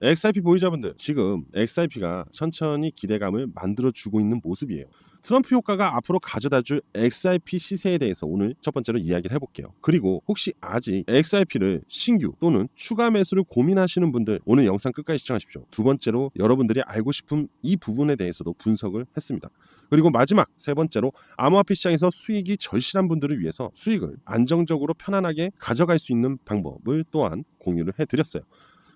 XRP 보유자분들, 지금 XRP가 천천히 기대감을 만들어주고 있는 모습이에요. 트럼프 효과가 앞으로 가져다줄 XRP 시세에 대해서 오늘 첫 번째로 이야기를 해볼게요. 그리고 혹시 아직 XRP를 신규 또는 추가 매수를 고민하시는 분들, 오늘 영상 끝까지 시청하십시오. 두 번째로 여러분들이 알고 싶은 이 부분에 대해서도 분석을 했습니다. 그리고 마지막 세 번째로 암호화폐 시장에서 수익이 절실한 분들을 위해서 수익을 안정적으로 편안하게 가져갈 수 있는 방법을 또한 공유를 해드렸어요.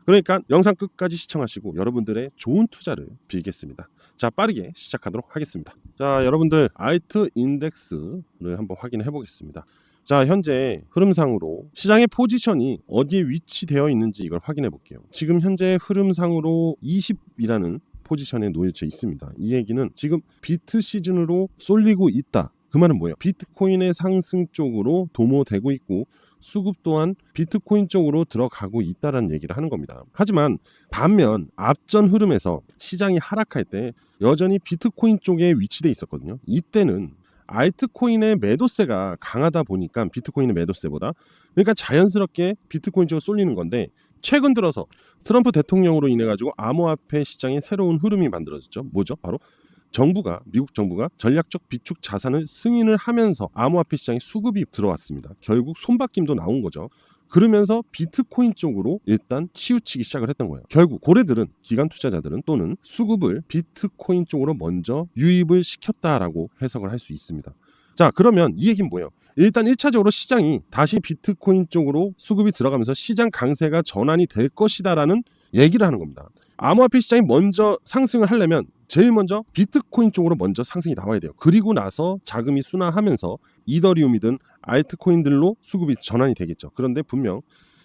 그러니까 영상 끝까지 시청하시고 여러분들의 좋은 투자를 빌겠습니다. 자, 빠르게 시작하도록 하겠습니다. 자, 여러분들 알트 인덱스를 한번 확인해 보겠습니다. 자, 현재 흐름상으로 시장의 포지션이 어디에 위치되어 있는지 이걸 확인해 볼게요. 지금 현재 흐름상으로 20이라는 포지션에 놓여져 있습니다. 이 얘기는 지금 비트 시즌으로 쏠리고 있다. 그 말은 뭐예요? 비트코인의 상승 쪽으로 도모되고 있고 수급 또한 비트코인 쪽으로 들어가고 있다는 얘기를 하는 겁니다. 하지만 반면 앞전 흐름에서 시장이 하락할 때 여전히 비트코인 쪽에 위치돼 있었거든요. 이때는 알트코인의 매도세가 강하다 보니까 비트코인의 매도세보다, 그러니까 자연스럽게 비트코인 쪽으로 쏠리는 건데, 최근 들어서 트럼프 대통령으로 인해 가지고 암호화폐 시장에 새로운 흐름이 만들어졌죠. 뭐죠? 바로 미국 정부가 전략적 비축 자산을 승인을 하면서 암호화폐 시장에 수급이 들어왔습니다. 결국 손바뀜도 나온 거죠. 그러면서 비트코인 쪽으로 일단 치우치기 시작을 했던 거예요. 결국 고래들은, 기관 투자자들은 또는 수급을 비트코인 쪽으로 먼저 유입을 시켰다라고 해석을 할 수 있습니다. 자, 그러면 이 얘기는 뭐예요? 일단 1차적으로 시장이 다시 비트코인 쪽으로 수급이 들어가면서 시장 강세가 전환이 될 것이다라는 얘기를 하는 겁니다. 암호화폐 시장이 먼저 상승을 하려면 제일 먼저 비트코인 쪽으로 먼저 상승이 나와야 돼요. 그리고 나서 자금이 순환하면서 이더리움이든 알트코인들로 수급이 전환이 되겠죠. 그런데 분명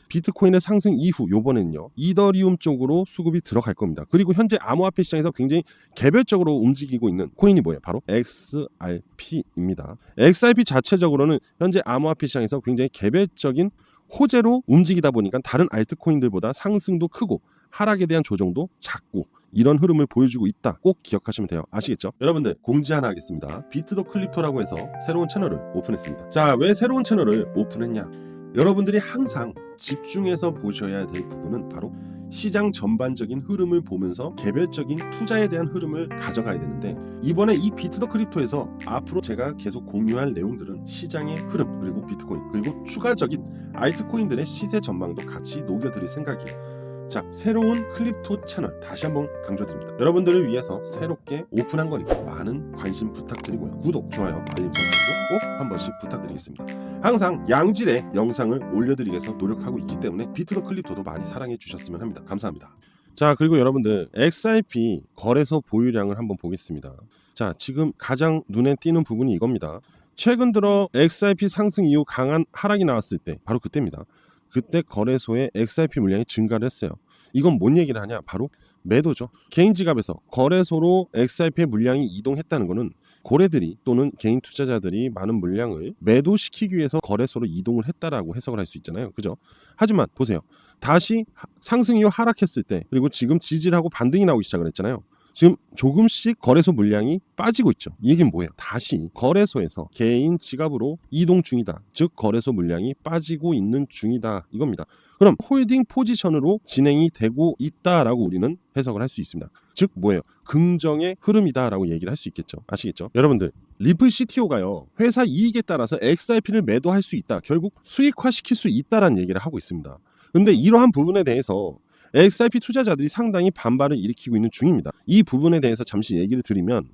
비트코인의 상승 이후 요번에는요, 이더리움 쪽으로 수급이 들어갈 겁니다. 그리고 현재 암호화폐 시장에서 굉장히 개별적으로 움직이고 있는 코인이 뭐예요? 바로 XRP입니다. XRP 자체적으로는 현재 암호화폐 시장에서 굉장히 개별적인 호재로 움직이다 보니까 다른 알트코인들보다 상승도 크고 하락에 대한 조정도 작고 이런 흐름을 보여주고 있다. 꼭 기억하시면 돼요. 아시겠죠? 여러분들, 공지 하나 하겠습니다. 비트더 클립토라고 해서 새로운 채널을 오픈했습니다. 자, 왜 새로운 채널을 오픈했냐? 여러분들이 항상 집중해서 보셔야 될 부분은 바로 시장 전반적인 흐름을 보면서 개별적인 투자에 대한 흐름을 가져가야 되는데, 이번에 이 비트더 크립토에서 앞으로 제가 계속 공유할 내용들은 시장의 흐름, 그리고 비트코인, 그리고 추가적인 알트코인들의 시세 전망도 같이 녹여드릴 생각이에요. 자, 새로운 클립토 채널 다시 한번 강조드립니다. 여러분들을 위해서 새롭게 오픈한 거니까 많은 관심 부탁드리고요. 구독, 좋아요, 알림 설정도 꼭 한 번씩 부탁드리겠습니다. 항상 양질의 영상을 올려드리기 위해서 노력하고 있기 때문에 비트더 클립토도 많이 사랑해 주셨으면 합니다. 감사합니다. 자, 그리고 여러분들, XRP 거래소 보유량을 한번 보겠습니다. 자, 지금 가장 눈에 띄는 부분이 이겁니다. 최근 들어 XRP 상승 이후 강한 하락이 나왔을 때, 바로 그때입니다. 그때 거래소의 XRP 물량이 증가를 했어요. 이건 뭔 얘기를 하냐? 바로 매도죠. 개인 지갑에서 거래소로 XRP의 물량이 이동했다는 것은 고래들이 또는 개인 투자자들이 많은 물량을 매도시키기 위해서 거래소로 이동을 했다라고 해석을 할 수 있잖아요. 그죠? 하지만 보세요. 다시 상승 이후 하락했을 때, 그리고 지금 지지하고 반등이 나오기 시작을 했잖아요. 지금 조금씩 거래소 물량이 빠지고 있죠. 이 얘기는 뭐예요? 다시 거래소에서 개인 지갑으로 이동 중이다. 즉 거래소 물량이 빠지고 있는 중이다, 이겁니다. 그럼 홀딩 포지션으로 진행이 되고 있다라고 우리는 해석을 할 수 있습니다. 즉 뭐예요? 긍정의 흐름이다라고 얘기를 할 수 있겠죠. 아시겠죠? 여러분들, 리플 CTO가요, 회사 이익에 따라서 XRP를 매도할 수 있다, 결국 수익화시킬 수 있다라는 얘기를 하고 있습니다. 근데 이러한 부분에 대해서 XRP 투자자들이 상당히 반발을 일으키고 있는 중입니다. 이 부분에 대해서 잠시 얘기를 드리면,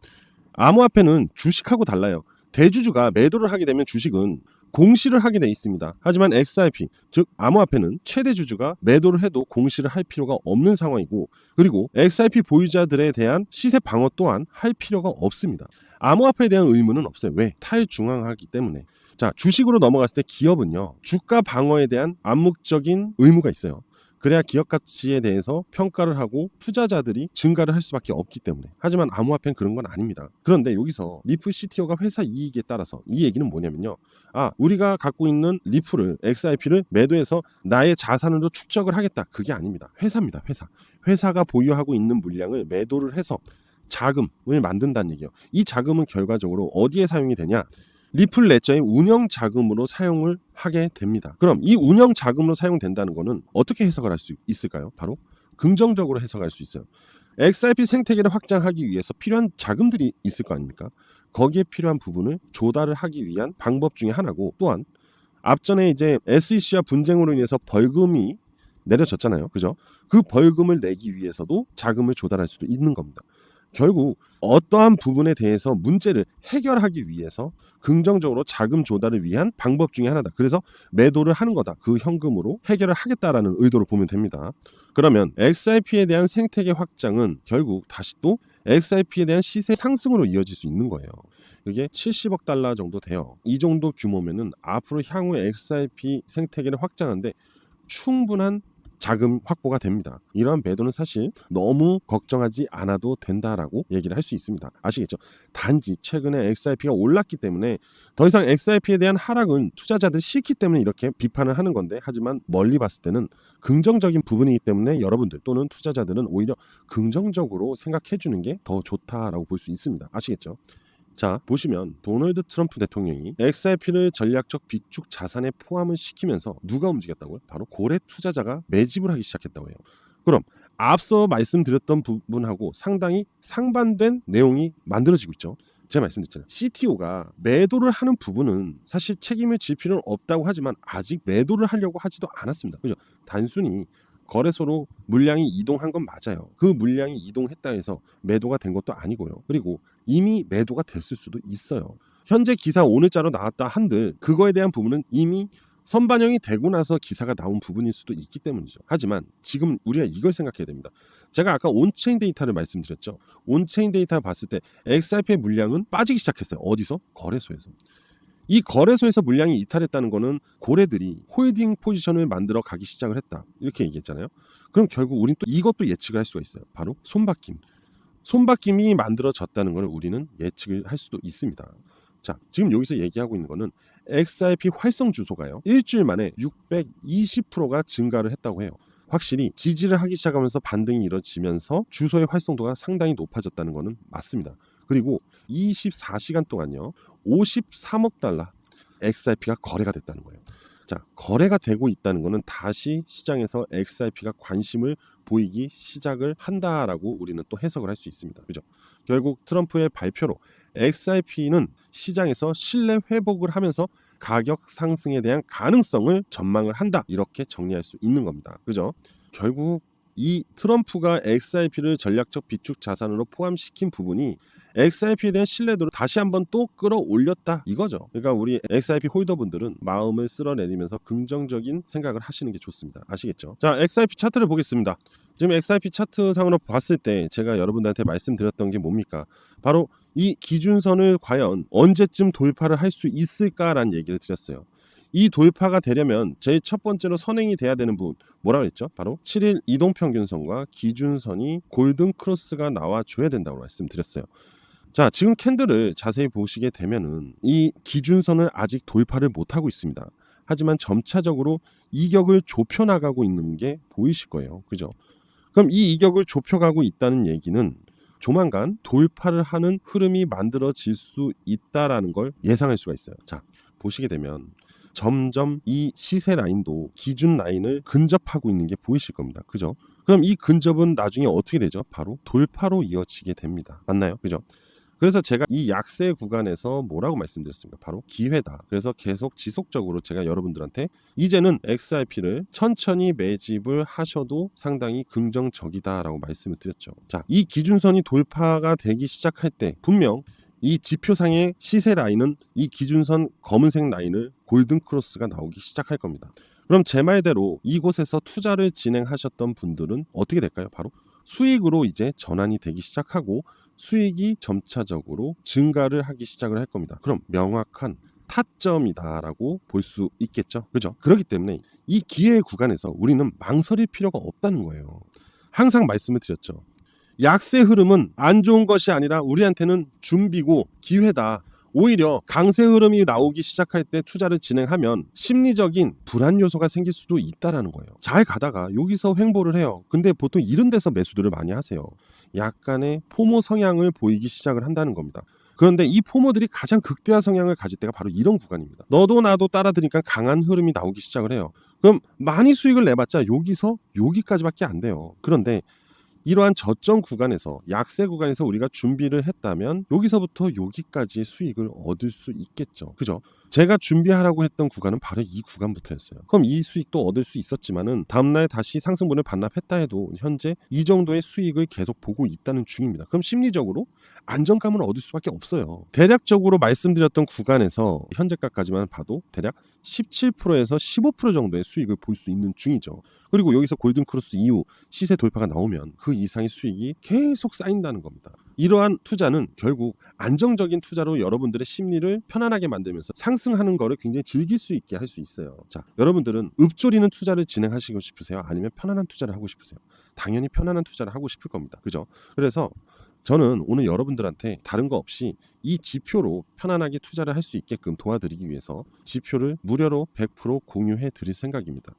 암호화폐는 주식하고 달라요. 대주주가 매도를 하게 되면 주식은 공시를 하게 돼 있습니다. 하지만 XRP, 즉 암호화폐는 최대 주주가 매도를 해도 공시를 할 필요가 없는 상황이고, 그리고 XRP 보유자들에 대한 시세 방어 또한 할 필요가 없습니다. 암호화폐에 대한 의무는 없어요. 왜? 탈중앙화이기 때문에. 자, 주식으로 넘어갔을 때 기업은요, 주가 방어에 대한 암묵적인 의무가 있어요. 그래야 기업 가치에 대해서 평가를 하고 투자자들이 증가를 할 수밖에 없기 때문에. 하지만 암호화폐는 그런 건 아닙니다. 그런데 여기서 리플 CTO가 회사 이익에 따라서, 이 얘기는 뭐냐면요, 우리가 갖고 있는 리플을, XRP를 매도해서 나의 자산으로 축적을 하겠다, 그게 아닙니다. 회사입니다. 회사가 보유하고 있는 물량을 매도를 해서 자금을 만든다는 얘기예요. 이 자금은 결과적으로 어디에 사용이 되냐? 리플 레저의 운영 자금으로 사용을 하게 됩니다. 그럼 이 운영 자금으로 사용된다는 것은 어떻게 해석을 할 수 있을까요? 바로 긍정적으로 해석할 수 있어요. XRP 생태계를 확장하기 위해서 필요한 자금들이 있을 거 아닙니까? 거기에 필요한 부분을 조달을 하기 위한 방법 중에 하나고, 또한 앞전에 이제 SEC와 분쟁으로 인해서 벌금이 내려졌잖아요. 그죠? 그 벌금을 내기 위해서도 자금을 조달할 수도 있는 겁니다. 결국 어떠한 부분에 대해서 문제를 해결하기 위해서 긍정적으로 자금 조달을 위한 방법 중에 하나다. 그래서 매도를 하는 거다. 그 현금으로 해결을 하겠다라는 의도로 보면 됩니다. 그러면 XRP에 대한 생태계 확장은 결국 다시 또 XRP에 대한 시세 상승으로 이어질 수 있는 거예요. 이게 70억 달러 정도 돼요. 이 정도 규모면은 앞으로 향후 XRP 생태계를 확장하는데 충분한 자금 확보가 됩니다. 이러한 매도는 사실 너무 걱정하지 않아도 된다라고 얘기를 할 수 있습니다. 아시겠죠? 단지 최근에 XRP가 올랐기 때문에 더 이상 XRP에 대한 하락은 투자자들이 싫기 때문에 이렇게 비판을 하는 건데, 하지만 멀리 봤을 때는 긍정적인 부분이기 때문에 여러분들 또는 투자자들은 오히려 긍정적으로 생각해 주는 게 더 좋다라고 볼 수 있습니다. 아시겠죠? 자, 보시면 도널드 트럼프 대통령이 XRP를 전략적 비축 자산에 포함을 시키면서 누가 움직였다고요? 바로 고래 투자자가 매집을 하기 시작했다고 해요. 그럼 앞서 말씀드렸던 부분하고 상당히 상반된 내용이 만들어지고 있죠. 제가 말씀드렸잖아요. CTO가 매도를 하는 부분은 사실 책임을 질 필요는 없다고 하지만 아직 매도를 하려고 하지도 않았습니다. 그죠? 단순히 거래소로 물량이 이동한 건 맞아요. 그 물량이 이동했다 해서 매도가 된 것도 아니고요. 그리고 이미 매도가 됐을 수도 있어요. 현재 기사 오늘자로 나왔다 한들 그거에 대한 부분은 이미 선반영이 되고 나서 기사가 나온 부분일 수도 있기 때문이죠. 하지만 지금 우리가 이걸 생각해야 됩니다. 제가 아까 온체인 데이터를 말씀드렸죠. 온체인 데이터 봤을 때 XRP의 물량은 빠지기 시작했어요. 어디서? 거래소에서. 이 거래소에서 물량이 이탈했다는 거는 고래들이 홀딩 포지션을 만들어 가기 시작을 했다. 이렇게 얘기했잖아요. 그럼 결국 우린 또 이것도 예측을 할 수가 있어요. 바로 손바뀜. 손바뀜이 만들어졌다는 걸 우리는 예측을 할 수도 있습니다. 자, 지금 여기서 얘기하고 있는 거는 XRP 활성 주소가요. 일주일 만에 620%가 증가를 했다고 해요. 확실히 지지를 하기 시작하면서 반등이 이루어지면서 주소의 활성도가 상당히 높아졌다는 것은 맞습니다. 그리고 24시간 동안요 53억 달러 XRP가 거래가 됐다는 거예요. 자, 거래가 되고 있다는 것은 다시 시장에서 XRP가 관심을 보이기 시작을 한다라고 우리는 또 해석을 할 수 있습니다. 그죠? 결국 트럼프의 발표로 XRP는 시장에서 신뢰 회복을 하면서 가격 상승에 대한 가능성을 전망을 한다. 이렇게 정리할 수 있는 겁니다. 그죠? 결국 이 트럼프가 XRP를 전략적 비축 자산으로 포함시킨 부분이 XRP에 대한 신뢰도를 다시 한번 또 끌어올렸다 이거죠. 그러니까 우리 XRP 홀더분들은 마음을 쓸어내리면서 긍정적인 생각을 하시는 게 좋습니다. 아시겠죠? 자, XRP 차트를 보겠습니다. 지금 XRP 차트상으로 봤을 때 제가 여러분들한테 말씀드렸던 게 뭡니까? 바로 이 기준선을 과연 언제쯤 돌파를 할 수 있을까라는 얘기를 드렸어요. 이 돌파가 되려면 제일 첫 번째로 선행이 돼야 되는 부분 뭐라고 했죠? 바로 7일 이동평균선과 기준선이 골든 크로스가 나와줘야 된다고 말씀드렸어요. 자, 지금 캔들을 자세히 보시게 되면은 이 기준선을 아직 돌파를 못하고 있습니다. 하지만 점차적으로 이격을 좁혀나가고 있는 게 보이실 거예요. 그죠? 그럼 이 이격을 좁혀가고 있다는 얘기는 조만간 돌파를 하는 흐름이 만들어질 수 있다라는 걸 예상할 수가 있어요. 자, 보시게 되면 점점 이 시세 라인도 기준 라인을 근접하고 있는 게 보이실 겁니다. 그죠? 그럼 이 근접은 나중에 어떻게 되죠? 바로 돌파로 이어지게 됩니다. 맞나요? 그죠? 그래서 제가 이 약세 구간에서 뭐라고 말씀드렸습니까? 바로 기회다. 그래서 계속 지속적으로 제가 여러분들한테 이제는 XRP를 천천히 매집을 하셔도 상당히 긍정적이다라고 말씀을 드렸죠. 자, 이 기준선이 돌파가 되기 시작할 때 분명 이 지표상의 시세 라인은 이 기준선 검은색 라인을 골든 크로스가 나오기 시작할 겁니다. 그럼 제 말대로 이곳에서 투자를 진행하셨던 분들은 어떻게 될까요? 바로 수익으로 이제 전환이 되기 시작하고 수익이 점차적으로 증가를 하기 시작을 할 겁니다. 그럼 명확한 타점이다라고 볼 수 있겠죠. 그죠? 그렇기 때문에 이 기회 구간에서 우리는 망설일 필요가 없다는 거예요. 항상 말씀을 드렸죠. 약세 흐름은 안 좋은 것이 아니라 우리한테는 준비고 기회다. 오히려 강세 흐름이 나오기 시작할 때 투자를 진행하면 심리적인 불안 요소가 생길 수도 있다라는 거예요. 잘 가다가 여기서 횡보를 해요. 근데 보통 이런 데서 매수들을 많이 하세요. 약간의 포모 성향을 보이기 시작을 한다는 겁니다. 그런데 이 포모들이 가장 극대화 성향을 가질 때가 바로 이런 구간입니다. 너도 나도 따라드니까 강한 흐름이 나오기 시작을 해요. 그럼 많이 수익을 내봤자 여기서 여기까지밖에 안 돼요. 그런데 이러한 저점 구간에서 약세 구간에서 우리가 준비를 했다면 여기서부터 여기까지의 수익을 얻을 수 있겠죠. 그죠? 제가 준비하라고 했던 구간은 바로 이 구간부터였어요. 그럼 이 수익도 얻을 수 있었지만은 다음날 다시 상승분을 반납했다 해도 현재 이 정도의 수익을 계속 보고 있다는 중입니다. 그럼 심리적으로 안정감을 얻을 수밖에 없어요. 대략적으로 말씀드렸던 구간에서 현재가까지만 봐도 대략 17%에서 15% 정도의 수익을 볼 수 있는 중이죠. 그리고 여기서 골든크로스 이후 시세 돌파가 나오면 그 이상의 수익이 계속 쌓인다는 겁니다. 이러한 투자는 결국 안정적인 투자로 여러분들의 심리를 편안하게 만들면서 상승하는 거를 굉장히 즐길 수 있게 할 수 있어요. 자, 여러분들은 읊조리는 투자를 진행하시고 싶으세요? 아니면 편안한 투자를 하고 싶으세요? 당연히 편안한 투자를 하고 싶을 겁니다. 그죠? 그래서 저는 오늘 여러분들한테 다른 거 없이 이 지표로 편안하게 투자를 할 수 있게끔 도와드리기 위해서 지표를 무료로 100% 공유해 드릴 생각입니다.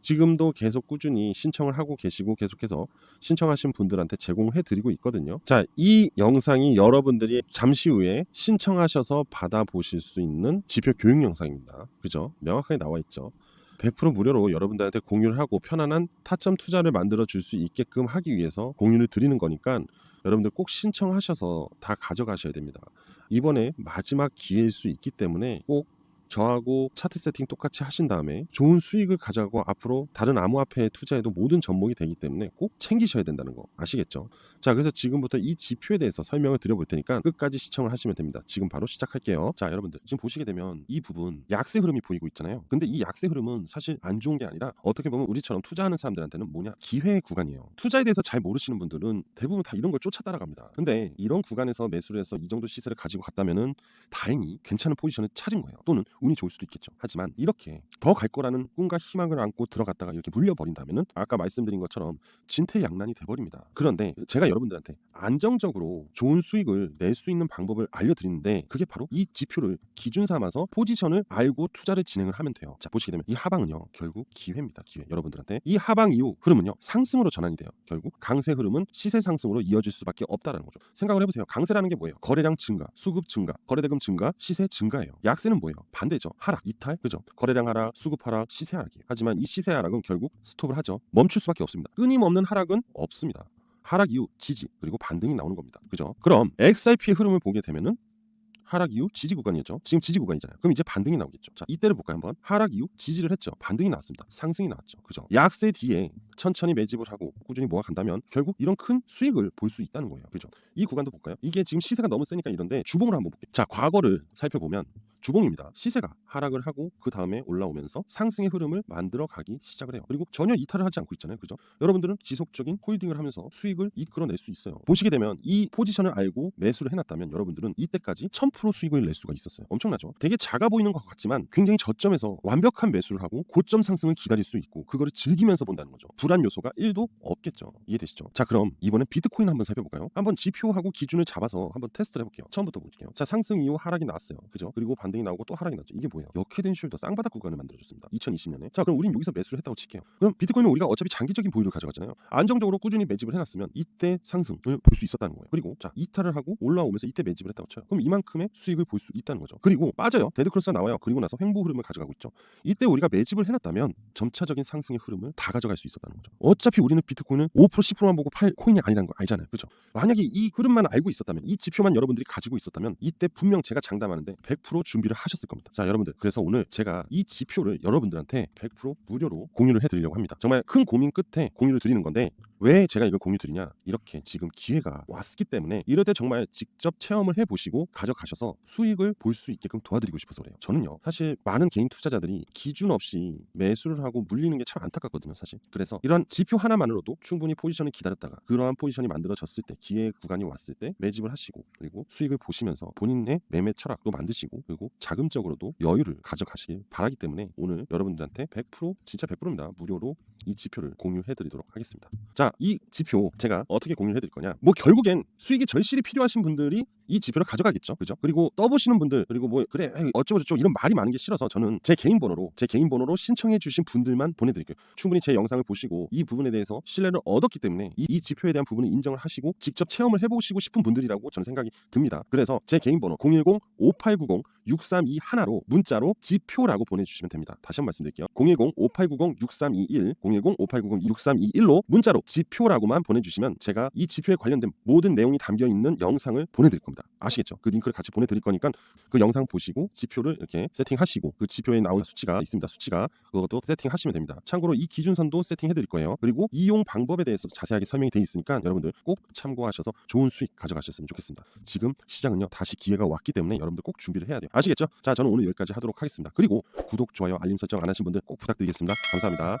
지금도 계속 꾸준히 신청을 하고 계시고 계속해서 신청하신 분들한테 제공해 드리고 있거든요. 자, 이 영상이 여러분들이 잠시 후에 신청하셔서 받아보실 수 있는 지표 교육 영상입니다. 그죠? 명확하게 나와 있죠. 100% 무료로 여러분들한테 공유를 하고 편안한 타점 투자를 만들어 줄 수 있게끔 하기 위해서 공유를 드리는 거니까 여러분들 꼭 신청하셔서 다 가져가셔야 됩니다. 이번에 마지막 기회일 수 있기 때문에 꼭 저하고 차트 세팅 똑같이 하신 다음에 좋은 수익을 가져가고 앞으로 다른 암호화폐에 투자해도 모든 접목이 되기 때문에 꼭 챙기셔야 된다는 거 아시겠죠? 자, 그래서 지금부터 이 지표에 대해서 설명을 드려볼 테니까 끝까지 시청을 하시면 됩니다. 지금 바로 시작할게요. 자, 여러분들 지금 보시게 되면 이 부분 약세 흐름이 보이고 있잖아요. 근데 이 약세 흐름은 사실 안 좋은 게 아니라 어떻게 보면 우리처럼 투자하는 사람들한테는 뭐냐? 기회의 구간이에요. 투자에 대해서 잘 모르시는 분들은 대부분 다 이런 걸 쫓아 따라갑니다. 근데 이런 구간에서 매수를 해서 이 정도 시세를 가지고 갔다면은 다행히 괜찮은 포지션을 찾은 거예요. 또는 운이 좋을 수도 있겠죠. 하지만 이렇게 더 갈 거라는 꿈과 희망을 안고 들어갔다가 이렇게 물려버린다면은 아까 말씀드린 것처럼 진퇴양난이 돼버립니다. 그런데 제가 여러분들한테 안정적으로 좋은 수익을 낼 수 있는 방법을 알려드리는데 그게 바로 이 지표를 기준 삼아서 포지션을 알고 투자를 진행을 하면 돼요. 자, 보시게 되면 이 하방은요 결국 기회입니다. 기회. 여러분들한테 이 하방 이후 흐름은요 상승으로 전환이 돼요. 결국 강세 흐름은 시세 상승으로 이어질 수밖에 없다라는 거죠. 생각을 해보세요. 강세라는 게 뭐예요? 거래량 증가, 수급 증가, 거래대금 증가, 시세 증가예요. 약세는 뭐예요? 반대죠. 하락, 이탈, 그죠? 거래량 하락, 수급 하락, 시세 하락이에요. 하지만 이 시세 하락은 결국 스톱을 하죠. 멈출 수밖에 없습니다. 끊임없는 하락은 없습니다. 하락 이후 지지 그리고 반등이 나오는 겁니다. 그죠? 그럼 XRP의 흐름을 보게 되면은 하락 이후 지지 구간이었죠. 지금 지지 구간이잖아요. 그럼 이제 반등이 나오겠죠. 자, 이때를 볼까요 한번? 하락 이후 지지를 했죠. 반등이 나왔습니다. 상승이 나왔죠. 그죠? 약세 뒤에 천천히 매집을 하고 꾸준히 모아간다면 결국 이런 큰 수익을 볼 수 있다는 거예요. 그죠? 이 구간도 볼까요? 이게 지금 시세가 너무 세니까 이런데 주봉으로 한번 볼게요. 자, 과거를 살펴보면 주봉입니다. 시세가 하락을 하고 그 다음에 올라오면서 상승의 흐름을 만들어 가기 시작을 해요. 그리고 전혀 이탈을 하지 않고 있잖아요. 그죠? 여러분들은 지속적인 홀딩을 하면서 수익을 이끌어낼 수 있어요. 보시게 되면 이 포지션을 알고 매수를 해놨다면 여러분들은 이때까지 1000% 수익을 낼 수가 있었어요. 엄청나죠? 되게 작아 보이는 것 같지만 굉장히 저점에서 완벽한 매수를 하고 고점 상승을 기다릴 수 있고 그거를 즐기면서 본다는 거죠. 불안 요소가 1도 없겠죠. 이해되시죠? 자, 그럼 이번엔 비트코인 한번 살펴볼까요? 한번 지표하고 기준을 잡아서 한번 테스트를 해볼게요. 처음부터 볼게요. 자, 상승 이후 하락이 나왔어요. 그죠? 그리고 반등이 나오고 또 하락이 나왔죠. 이게 뭐예요? 역헤드 숄더 쌍바닥 구간을 만들어줬습니다. 2020년에. 자, 그럼 우린 여기서 매수를 했다고 칠게요. 그럼 비트코인은 우리가 어차피 장기적인 보유를 가져갔잖아요. 안정적으로 꾸준히 매집을 해놨으면 이때 상승을 볼 수 있었다는 거예요. 그리고 자, 이탈을 하고 올라오면서 이때 매집을 했다고 쳐요. 그럼 이만큼의 수익을 볼 수 있다는 거죠. 그리고 빠져요. 데드크로스가 나와요. 그리고 나서 횡보 흐름을 가져가고 있죠. 이때 우리가 매집을 해놨다면 점차적인 상승의 흐름을 다 가져갈 수 있었다는 거죠. 어차피 우리는 비트코인은 5% 10%만 보고 팔 코인이 아니라는 거 알잖아요. 그렇죠? 만약에 이 흐름만 알고 있었다면 이 지표만 여러분들이 가지고 있었다면 이때 분명 제가 장담하는데 100% 준비를 하셨을 겁니다. 자, 여러분들 그래서 오늘 제가 이 지표를 여러분들한테 100% 무료로 공유를 해드리려고 합니다. 정말 큰 고민 끝에 공유를 드리는 건데 왜 제가 이걸 공유 드리냐? 이렇게 지금 기회가 왔기 때문에 이럴 때 정말 직접 체험을 해보시고 가져가셔서 수익을 볼 수 있게끔 도와드리고 싶어서 그래요. 저는요 사실 많은 개인 투자자들이 기준 없이 매수를 하고 물리는 게 참 안타깝거든요 사실. 그래서 이런 지표 하나만으로도 충분히 포지션을 기다렸다가 그러한 포지션이 만들어졌을 때 기회 구간이 왔을 때 매집을 하시고 그리고 수익을 보시면서 본인의 매매 철학도 만드시고 그리고 자금적으로도 여유를 가져가시길 바라기 때문에 오늘 여러분들한테 100% 진짜 100%입니다. 무료로 이 지표를 공유해드리도록 하겠습니다. 자, 이 지표 제가 어떻게 공유해드릴 거냐? 뭐 결국엔 수익이 절실히 필요하신 분들이 이 지표를 가져가겠죠. 그죠? 그리고 떠보시는 분들, 그리고 뭐 그래 에이, 어쩌고저쩌고 이런 말이 많은 게 싫어서 저는 제 개인 번호로 신청해 주신 분들만 보내드릴게요. 충분히 제 영상을 보시고 이 부분에 대해서 신뢰를 얻었기 때문에 이 지표에 대한 부분을 인정을 하시고 직접 체험을 해보시고 싶은 분들이라고 저는 생각이 듭니다. 그래서 제 개인 번호 010-5890-6321로 문자로 지표라고 보내주시면 됩니다. 다시 한번 말씀드릴게요. 010-5890-6321 010-5890-6321로 문자로 지표라고만 보내주시면 제가 이 지표에 관련된 모든 내용이 담겨있는 영상을 보내드릴 겁니다. 아시겠죠? 그 링크를 같이 보내드릴 거니까 그 영상 보시고 지표를 이렇게 세팅하시고 그 지표에 나오는 수치가 있습니다. 수치가 그것도 세팅하시면 됩니다. 참고로 이 기준선도 세팅해드릴 거예요. 그리고 이용 방법에 대해서 자세하게 설명이 되어 있으니까 여러분들 꼭 참고하셔서 좋은 수익 가져가셨으면 좋겠습니다. 지금 시장은요 다시 기회가 왔기 때문에 여러분들 꼭 준비를 해야 돼요. 아시겠죠? 자, 저는 오늘 여기까지 하도록 하겠습니다. 그리고 구독, 좋아요, 알림 설정 안 하신 분들 꼭 부탁드리겠습니다. 감사합니다.